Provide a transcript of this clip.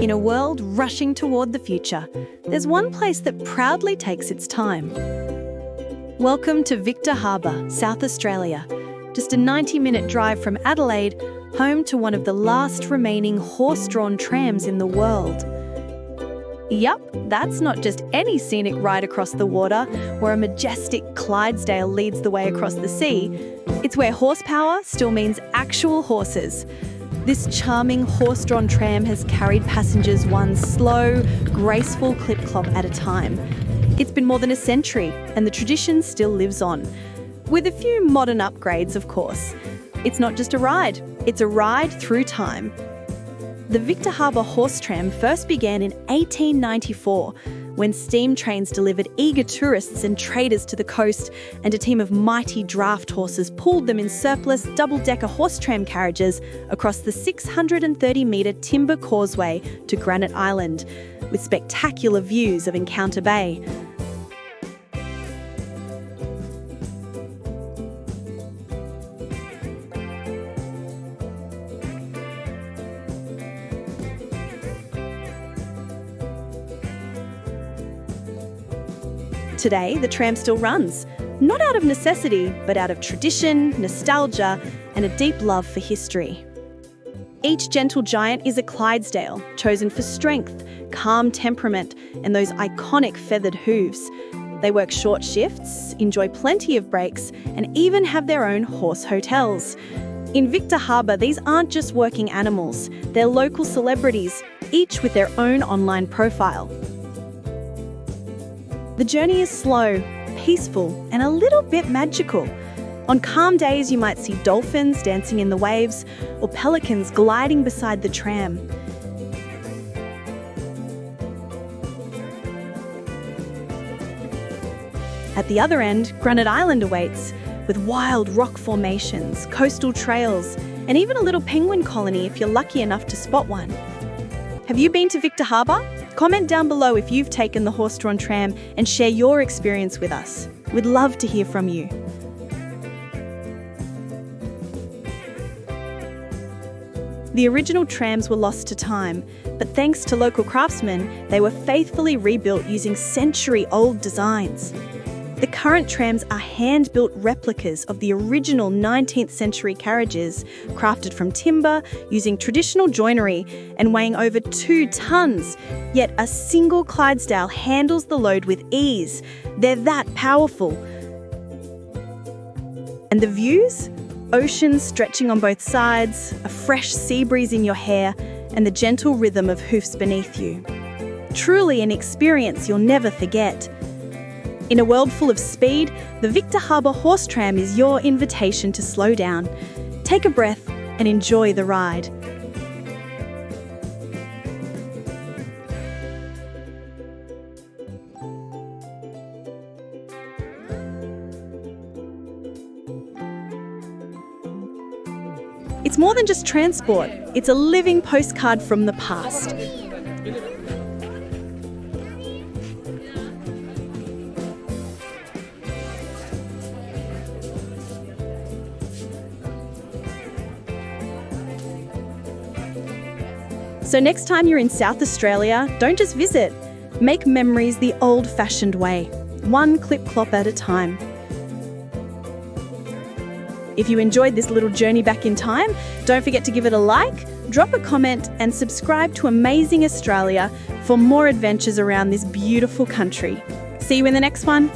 In a world rushing toward the future, there's one place that proudly takes its time. Welcome to Victor Harbour, South Australia. Just a 90-minute drive from Adelaide, home to one of the last remaining horse-drawn trams in the world. Yup, that's not just any scenic ride across the water where a majestic Clydesdale leads the way across the sea. It's where horsepower still means actual horses. This charming horse-drawn tram has carried passengers one slow, graceful clip-clop at a time. It's been more than a century, and the tradition still lives on. With a few modern upgrades, of course. It's not just a ride, it's a ride through time. The Victor Harbour horse tram first began in 1894, when steam trains delivered eager tourists and traders to the coast, and a team of mighty draft horses pulled them in surplus double-decker horse tram carriages across the 630-metre timber causeway to Granite Island, with spectacular views of Encounter Bay. Today, the tram still runs, not out of necessity, but out of tradition, nostalgia, and a deep love for history. Each gentle giant is a Clydesdale, chosen for strength, calm temperament, and those iconic feathered hooves. They work short shifts, enjoy plenty of breaks, and even have their own horse hotels. In Victor Harbour, these aren't just working animals, they're local celebrities, each with their own online profile. The journey is slow, peaceful, and a little bit magical. On calm days, you might see dolphins dancing in the waves or pelicans gliding beside the tram. At the other end, Granite Island awaits, with wild rock formations, coastal trails, and even a little penguin colony if you're lucky enough to spot one. Have you been to Victor Harbour? Comment down below if you've taken the horse-drawn tram and share your experience with us. We'd love to hear from you. The original trams were lost to time, but thanks to local craftsmen, they were faithfully rebuilt using century-old designs. The current trams are hand-built replicas of the original 19th century carriages, crafted from timber, using traditional joinery and weighing over 2 tonnes. Yet a single Clydesdale handles the load with ease. They're that powerful. And the views? Oceans stretching on both sides, a fresh sea breeze in your hair, and the gentle rhythm of hoofs beneath you. Truly an experience you'll never forget. In a world full of speed, the Victor Harbour horse tram is your invitation to slow down, take a breath, and enjoy the ride. It's more than just transport, it's a living postcard from the past. So next time you're in South Australia, don't just visit. Make memories the old-fashioned way, one clip-clop at a time. If you enjoyed this little journey back in time, don't forget to give it a like, drop a comment, and subscribe to Amazing Australia for more adventures around this beautiful country. See you in the next one.